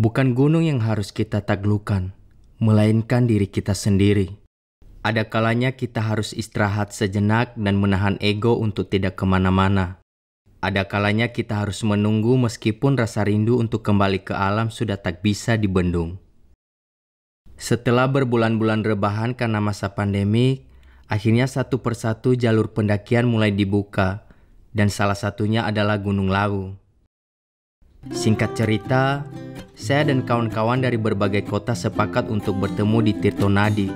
Bukan gunung yang harus kita taklukkan, melainkan diri kita sendiri. Ada kalanya kita harus istirahat sejenak dan menahan ego untuk tidak kemana-mana. Ada kalanya kita harus menunggu meskipun rasa rindu untuk kembali ke alam sudah tak bisa dibendung. Setelah berbulan-bulan rebahan karena masa pandemi, akhirnya satu persatu jalur pendakian mulai dibuka, dan salah satunya adalah Gunung Lawu. Singkat cerita, saya dan kawan-kawan dari berbagai kota sepakat untuk bertemu di Tirto Nadi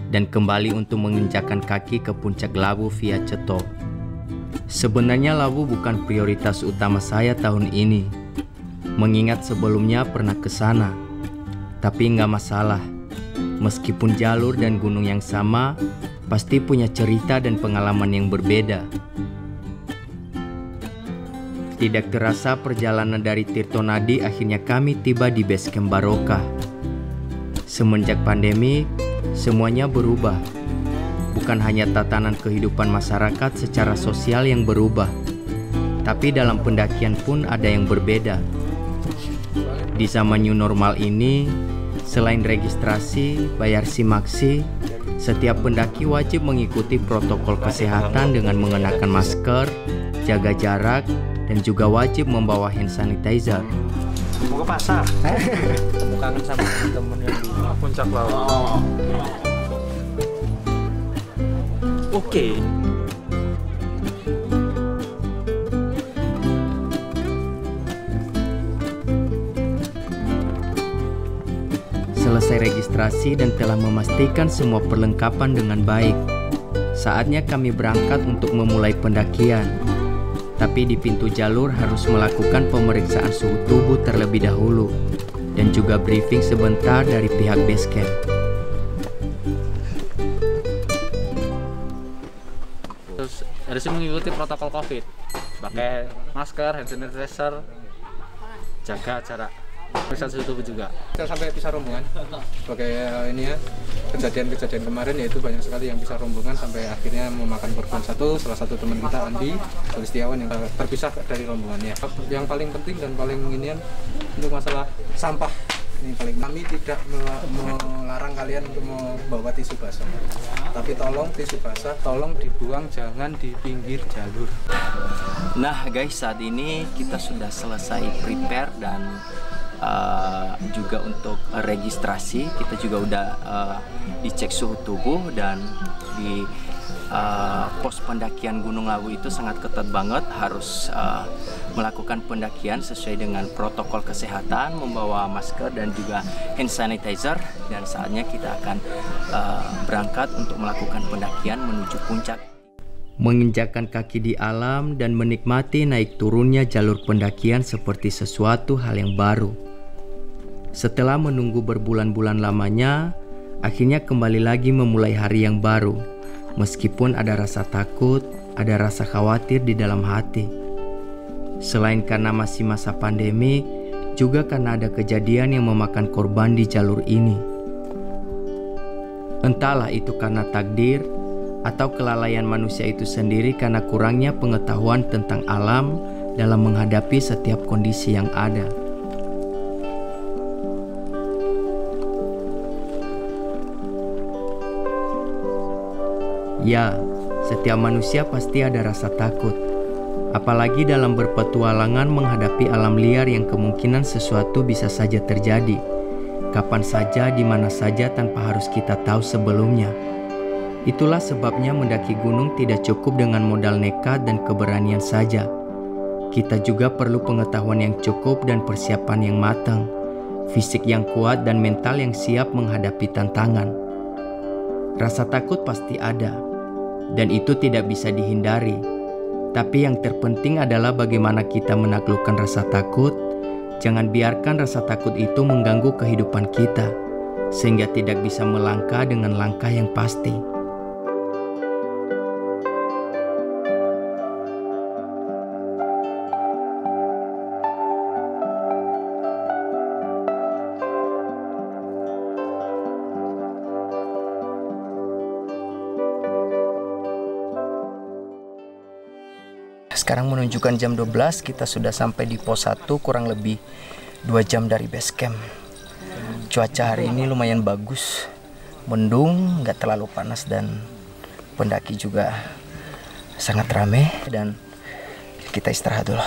dan kembali untuk menginjakkan kaki ke puncak Lawu via Ceto. Sebenarnya Lawu bukan prioritas utama saya tahun ini, mengingat sebelumnya pernah ke sana. Tapi nggak masalah, meskipun jalur dan gunung yang sama, pasti punya cerita dan pengalaman yang berbeda. Tidak terasa perjalanan dari Tirto Nadi akhirnya kami tiba di base camp Barokah. Semenjak pandemi, semuanya berubah. Bukan hanya tatanan kehidupan masyarakat secara sosial yang berubah, tapi dalam pendakian pun ada yang berbeda. Di zaman new normal ini, selain registrasi, bayar simaksi, setiap pendaki wajib mengikuti protokol kesehatan dengan mengenakan masker, jaga jarak, dan juga wajib membawa hand sanitizer. Mau ke pasar? Kamu kangen sama temen yang di puncak Lawu? Oke. Selesai registrasi dan telah memastikan semua perlengkapan dengan baik, saatnya kami berangkat untuk memulai pendakian. Tapi di pintu jalur harus melakukan pemeriksaan suhu tubuh terlebih dahulu dan juga briefing sebentar dari pihak base camp. Terus harus mengikuti protokol COVID, pakai masker, hand sanitizer, jaga jarak, periksa suhu tubuh juga. Kita sampai pisah rombongan sebagai ini ya, kejadian kemarin yaitu banyak sekali yang pisah rombongan sampai akhirnya memakan korban satu, salah satu teman kita Andi Sulistiawan yang terpisah dari rombongannya. Yang paling penting dan paling inian untuk masalah sampah ini paling, kami tidak melarang kalian untuk membawa tisu basah, tapi tolong tisu basah tolong dibuang, jangan di pinggir jalur. Nah guys, saat ini kita sudah selesai prepare dan juga untuk registrasi. Kita juga udah dicek suhu tubuh, dan di pos pendakian Gunung Lawu itu sangat ketat banget, harus melakukan pendakian sesuai dengan protokol kesehatan, membawa masker dan juga hand sanitizer. Dan saatnya kita akan berangkat untuk melakukan pendakian menuju puncak. Menginjakkan kaki di alam dan menikmati naik turunnya jalur pendakian seperti sesuatu hal yang baru. Setelah menunggu berbulan-bulan lamanya, akhirnya kembali lagi memulai hari yang baru. Meskipun ada rasa takut, ada rasa khawatir di dalam hati. Selain karena masih masa pandemi, juga karena ada kejadian yang memakan korban di jalur ini. Entahlah itu karena takdir, atau kelalaian manusia itu sendiri karena kurangnya pengetahuan tentang alam dalam menghadapi setiap kondisi yang ada. Ya, setiap manusia pasti ada rasa takut, apalagi dalam berpetualangan menghadapi alam liar yang kemungkinan sesuatu bisa saja terjadi, kapan saja, di mana saja tanpa harus kita tahu sebelumnya. Itulah sebabnya mendaki gunung tidak cukup dengan modal nekat dan keberanian saja. Kita juga perlu pengetahuan yang cukup dan persiapan yang matang, fisik yang kuat dan mental yang siap menghadapi tantangan. Rasa takut pasti ada, dan itu tidak bisa dihindari. Tapi yang terpenting adalah bagaimana kita menaklukkan rasa takut. Jangan biarkan rasa takut itu mengganggu kehidupan kita, sehingga tidak bisa melangkah dengan langkah yang pasti. Sekarang menunjukkan jam 12, kita sudah sampai di pos 1 kurang lebih 2 jam dari base camp. Cuaca hari ini lumayan bagus, mendung, nggak terlalu panas, dan pendaki juga sangat ramai, dan kita istirahat dulu.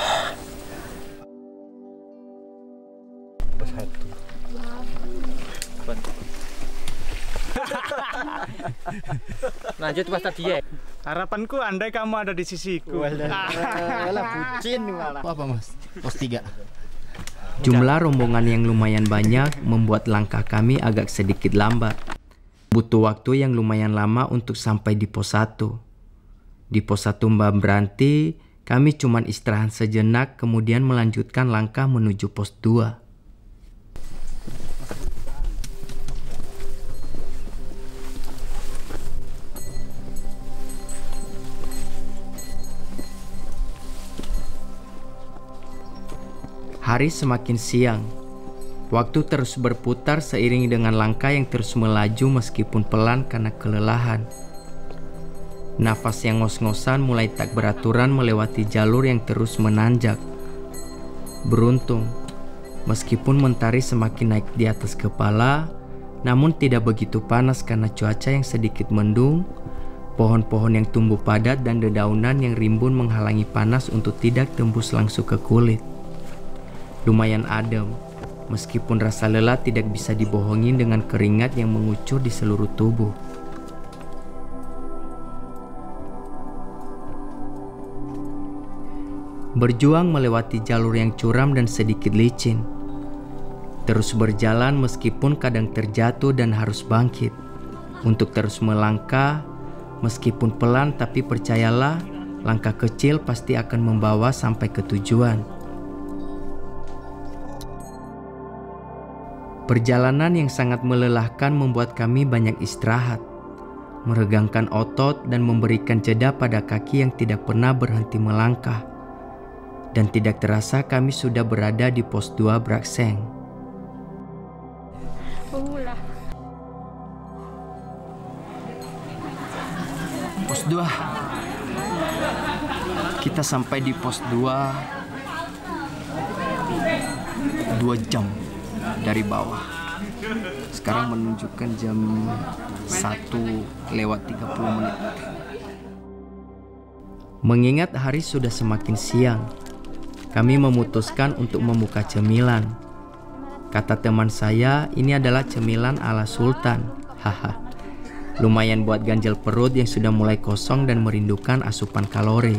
Lanjut pas tadi ya. Harapanku andai kamu ada di sisiku. Bucin malah. Apa Mas? Pos 3. Jumlah rombongan yang lumayan banyak membuat langkah kami agak sedikit lambat. Butuh waktu yang lumayan lama untuk sampai di pos 1. Di pos 1 Mbak Branti, kami cuma istirahat sejenak kemudian melanjutkan langkah menuju pos 2. Hari semakin siang. Waktu terus berputar seiring dengan langkah yang terus melaju meskipun pelan karena kelelahan. Nafas yang ngos-ngosan mulai tak beraturan melewati jalur yang terus menanjak. Beruntung, meskipun mentari semakin naik di atas kepala, namun tidak begitu panas karena cuaca yang sedikit mendung, pohon-pohon yang tumbuh padat dan dedaunan yang rimbun menghalangi panas untuk tidak tembus langsung ke kulit. Lumayan adem, meskipun rasa lelah tidak bisa dibohongi dengan keringat yang mengucur di seluruh tubuh. Berjuang melewati jalur yang curam dan sedikit licin. Terus berjalan meskipun kadang terjatuh dan harus bangkit. Untuk terus melangkah, meskipun pelan tapi percayalah, langkah kecil pasti akan membawa sampai ke tujuan. Perjalanan yang sangat melelahkan membuat kami banyak istirahat, meregangkan otot dan memberikan jeda pada kaki yang tidak pernah berhenti melangkah. Dan tidak terasa kami sudah berada di pos 2 Brakseng. Pos 2. Kita sampai di pos 2 jam dari bawah. Sekarang menunjukkan jam 1:30. Mengingat hari sudah semakin siang, kami memutuskan untuk membuka cemilan. Kata teman saya, ini adalah cemilan ala Sultan. Haha. Lumayan buat ganjel perut yang sudah mulai kosong dan merindukan asupan kalori.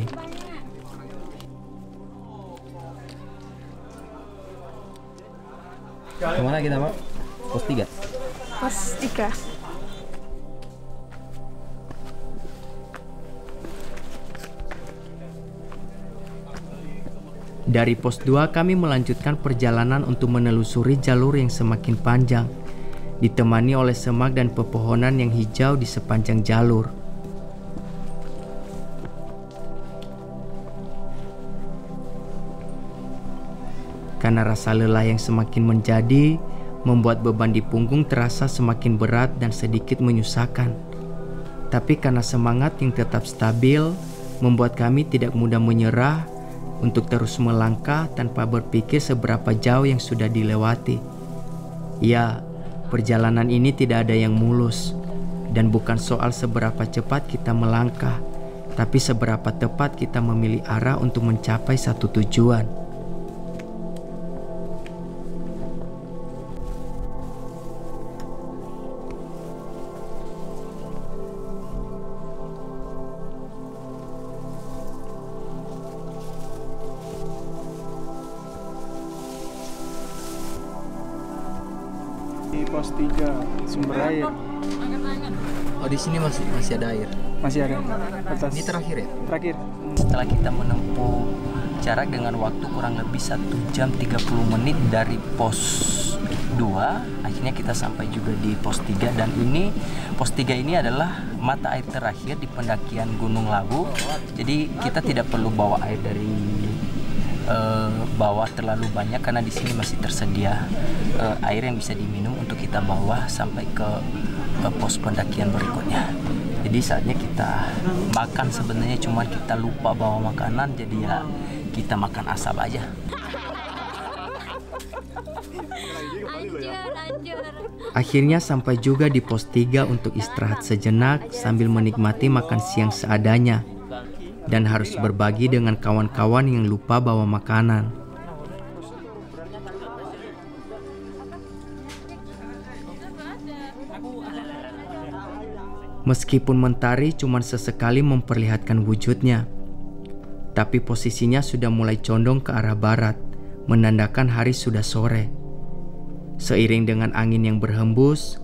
Kemana kita, Pak? Pos 3? Pos 3. Dari pos 2 kami melanjutkan perjalanan untuk menelusuri jalur yang semakin panjang, ditemani oleh semak dan pepohonan yang hijau di sepanjang jalur. Karena rasa lelah yang semakin menjadi, membuat beban di punggung terasa semakin berat dan sedikit menyusahkan. Tapi karena semangat yang tetap stabil, membuat kami tidak mudah menyerah untuk terus melangkah tanpa berpikir seberapa jauh yang sudah dilewati. Ya, perjalanan ini tidak ada yang mulus, dan bukan soal seberapa cepat kita melangkah, tapi seberapa tepat kita memilih arah untuk mencapai satu tujuan. Di pos 3 sumber air. Oh, di sini masih ada air. Masih ada. Atas. Ini terakhir ya? Terakhir. Setelah kita menempuh jarak dengan waktu kurang lebih 1 jam 30 menit dari pos 2, akhirnya kita sampai juga di pos 3. Dan ini pos 3 ini adalah mata air terakhir di pendakian Gunung Lawu. Jadi kita tidak perlu bawa air dari bawah terlalu banyak, karena di sini masih tersedia air yang bisa diminum untuk kita bawa sampai ke pos pendakian berikutnya. Jadi saatnya kita makan, sebenarnya cuma kita lupa bawa makanan, jadi ya kita makan asap aja. Akhirnya sampai juga di pos 3 untuk istirahat sejenak sambil menikmati makan siang seadanya. Dan harus berbagi dengan kawan-kawan yang lupa bawa makanan. Meskipun mentari cuma sesekali memperlihatkan wujudnya, tapi posisinya sudah mulai condong ke arah barat, menandakan hari sudah sore. Seiring dengan angin yang berhembus,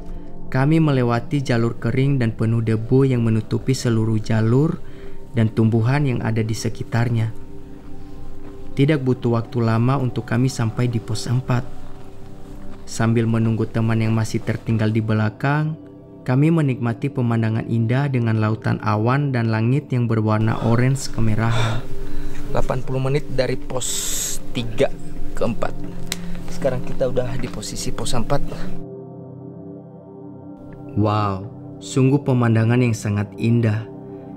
kami melewati jalur kering dan penuh debu yang menutupi seluruh jalur dan tumbuhan yang ada di sekitarnya. Tidak butuh waktu lama untuk kami sampai di pos 4. Sambil menunggu teman yang masih tertinggal di belakang, kami menikmati pemandangan indah dengan lautan awan dan langit yang berwarna orange kemerahan. 80 menit dari pos 3 ke 4. Sekarang kita udah di posisi pos 4. Wow, sungguh pemandangan yang sangat indah.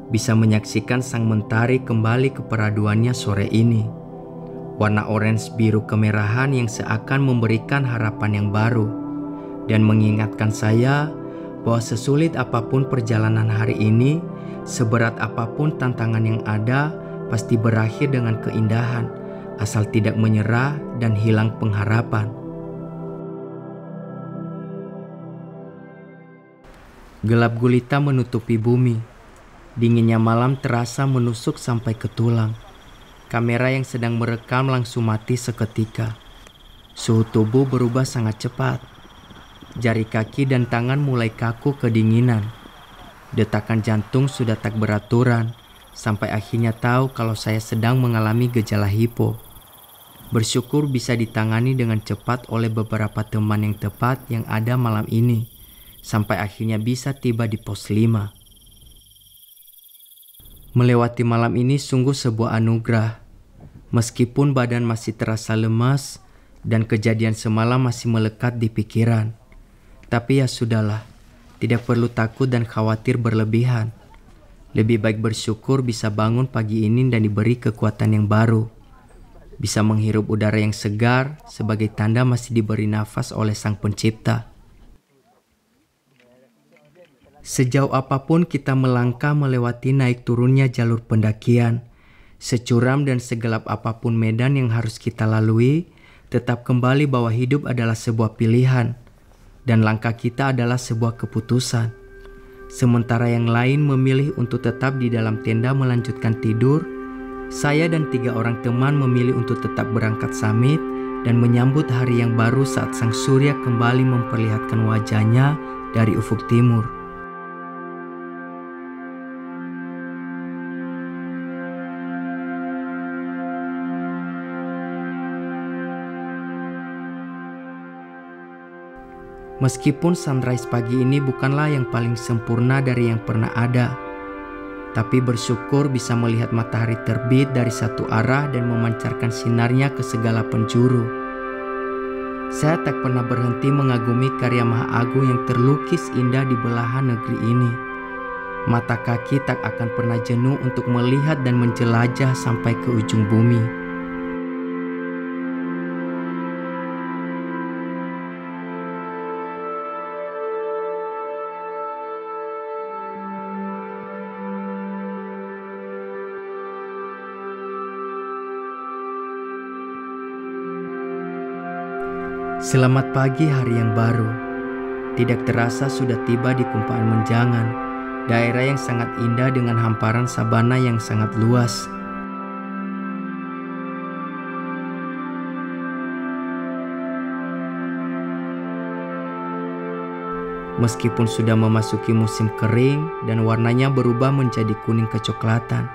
Bisa menyaksikan sang mentari kembali ke peraduannya sore ini. Warna orange biru kemerahan yang seakan memberikan harapan yang baru. Dan mengingatkan saya bahwa sesulit apapun perjalanan hari ini, seberat apapun tantangan yang ada, pasti berakhir dengan keindahan, asal tidak menyerah dan hilang pengharapan. Gelap gulita menutupi bumi. Dinginnya malam terasa menusuk sampai ke tulang. Kamera yang sedang merekam langsung mati seketika. Suhu tubuh berubah sangat cepat. Jari kaki dan tangan mulai kaku kedinginan. Detakan jantung sudah tak beraturan, sampai akhirnya tahu kalau saya sedang mengalami gejala hipo. Bersyukur bisa ditangani dengan cepat oleh beberapa teman yang tepat yang ada malam ini, sampai akhirnya bisa tiba di pos 5. Melewati malam ini sungguh sebuah anugerah. Meskipun badan masih terasa lemas dan kejadian semalam masih melekat di pikiran. Tapi ya sudahlah, tidak perlu takut dan khawatir berlebihan. Lebih baik bersyukur bisa bangun pagi ini dan diberi kekuatan yang baru. Bisa menghirup udara yang segar sebagai tanda masih diberi nafas oleh Sang Pencipta. Sejauh apapun kita melangkah melewati naik turunnya jalur pendakian, securam dan segelap apapun medan yang harus kita lalui, tetap kembali bahwa hidup adalah sebuah pilihan, dan langkah kita adalah sebuah keputusan. Sementara yang lain memilih untuk tetap di dalam tenda melanjutkan tidur, saya dan 3 orang teman memilih untuk tetap berangkat summit dan menyambut hari yang baru saat sang surya kembali memperlihatkan wajahnya dari ufuk timur. Meskipun sunrise pagi ini bukanlah yang paling sempurna dari yang pernah ada, tapi bersyukur bisa melihat matahari terbit dari satu arah dan memancarkan sinarnya ke segala penjuru. Saya tak pernah berhenti mengagumi karya Maha Agung yang terlukis indah di belahan negeri ini. Mata kaki tak akan pernah jenuh untuk melihat dan menjelajah sampai ke ujung bumi. Selamat pagi hari yang baru. Tidak terasa sudah tiba di Kumpaan Menjangan, daerah yang sangat indah dengan hamparan sabana yang sangat luas. Meskipun sudah memasuki musim kering dan warnanya berubah menjadi kuning kecoklatan,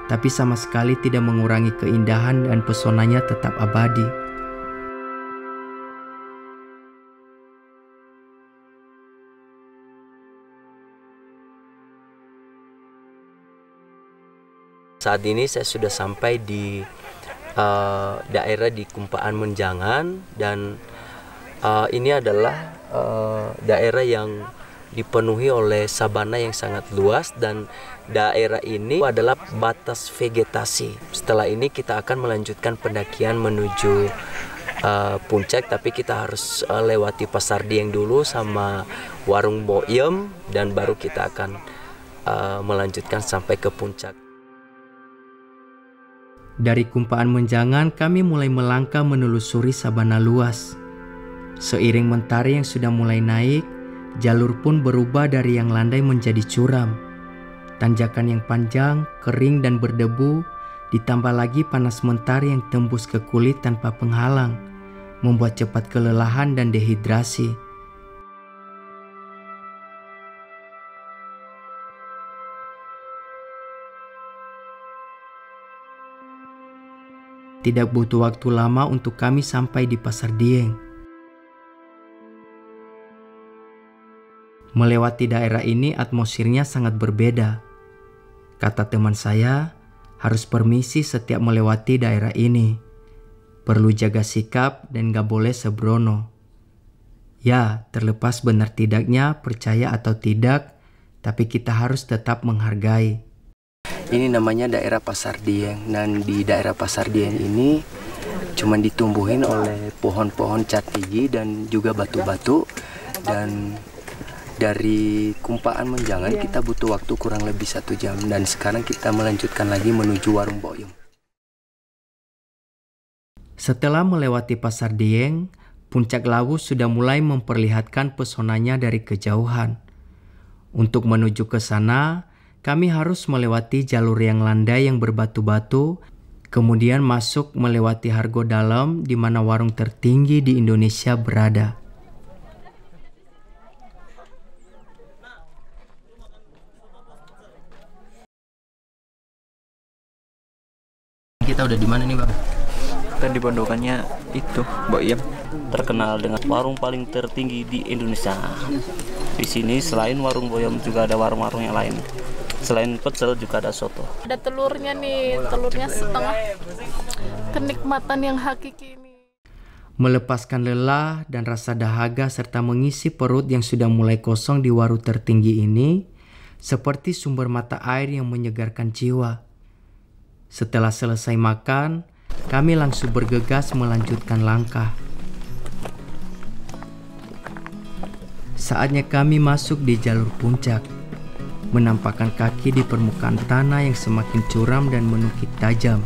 tapi sama sekali tidak mengurangi keindahan dan pesonanya tetap abadi. Saat ini saya sudah sampai di daerah di Kumpaan Menjangan, dan ini adalah daerah yang dipenuhi oleh sabana yang sangat luas, dan daerah ini adalah batas vegetasi. Setelah ini kita akan melanjutkan pendakian menuju puncak, tapi kita harus lewati Pasar Dieng dulu sama Warung Boyem, dan baru kita akan melanjutkan sampai ke puncak. Dari Kumpaan Menjangan kami mulai melangkah menelusuri sabana luas. Seiring mentari yang sudah mulai naik, jalur pun berubah dari yang landai menjadi curam. Tanjakan yang panjang, kering dan berdebu, ditambah lagi panas mentari yang tembus ke kulit tanpa penghalang, membuat cepat kelelahan dan dehidrasi. Tidak butuh waktu lama untuk kami sampai di Pasar Dieng. Melewati daerah ini atmosfernya sangat berbeda. Kata teman saya, harus permisi setiap melewati daerah ini. Perlu jaga sikap dan gak boleh sembrono. Ya, terlepas benar tidaknya, percaya atau tidak, tapi kita harus tetap menghargai. Ini namanya daerah Pasar Dieng, dan di daerah Pasar Dieng ini cuma ditumbuhin oleh pohon-pohon catigi dan juga batu-batu. Dan dari Kumpaan Menjangan kita butuh waktu kurang lebih 1 jam, dan sekarang kita melanjutkan lagi menuju Warung Boyem. Setelah melewati Pasar Dieng, Puncak Lawu sudah mulai memperlihatkan pesonanya dari kejauhan. Untuk menuju ke sana, kami harus melewati jalur yang landai yang berbatu-batu, kemudian masuk melewati Hargo Dalam di mana warung tertinggi di Indonesia berada. Kita udah di mana nih, Bang? Kita di pondokannya itu, Boyem. Terkenal dengan warung paling tertinggi di Indonesia. Di sini selain Warung Boyem juga ada warung-warung yang lain. Selain pecel juga ada soto. Ada telurnya nih, telurnya setengah. Kenikmatan yang hakiki ini. Melepaskan lelah dan rasa dahaga serta mengisi perut yang sudah mulai kosong di warung tertinggi ini, seperti sumber mata air yang menyegarkan jiwa. Setelah selesai makan, kami langsung bergegas melanjutkan langkah. Saatnya kami masuk di jalur puncak. Menampakkan kaki di permukaan tanah yang semakin curam dan menukik tajam.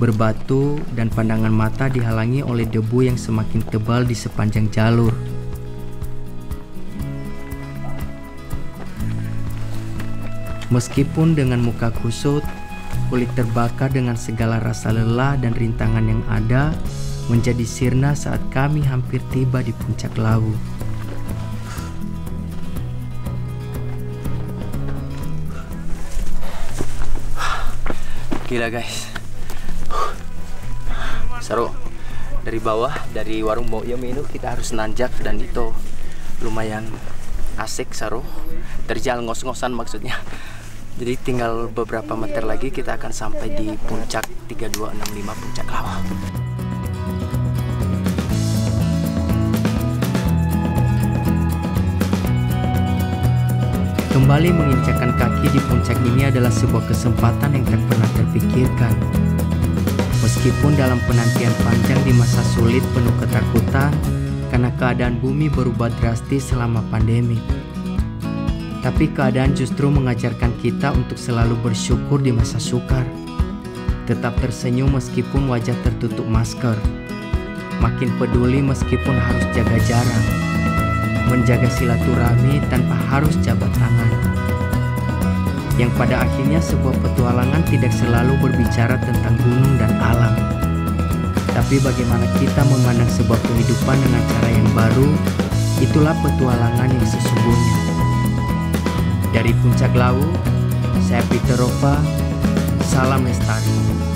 Berbatu dan pandangan mata dihalangi oleh debu yang semakin tebal di sepanjang jalur. Meskipun dengan muka kusut, kulit terbakar dengan segala rasa lelah dan rintangan yang ada, menjadi sirna saat kami hampir tiba di Puncak Lawu. Gila guys, seru. Dari bawah, dari Warung Boyem ini kita harus nanjak, dan itu lumayan asik, seru. Terjal ngos-ngosan maksudnya. Jadi tinggal beberapa meter lagi kita akan sampai di puncak 3265 Puncak Lawu. Kembali menginjakkan kaki di puncak ini adalah sebuah kesempatan yang tak pernah terpikirkan. Meskipun dalam penantian panjang di masa sulit penuh ketakutan karena keadaan bumi berubah drastis selama pandemi. Tapi keadaan justru mengajarkan kita untuk selalu bersyukur di masa sukar. Tetap tersenyum meskipun wajah tertutup masker. Makin peduli meskipun harus jaga jarak. Menjaga silaturahmi tanpa harus jabat tangan. Yang pada akhirnya sebuah petualangan tidak selalu berbicara tentang gunung dan alam. Tapi bagaimana kita memandang sebuah kehidupan dengan cara yang baru, itulah petualangan yang sesungguhnya. Dari Puncak Lawu, saya Peter Rova, salam lestari.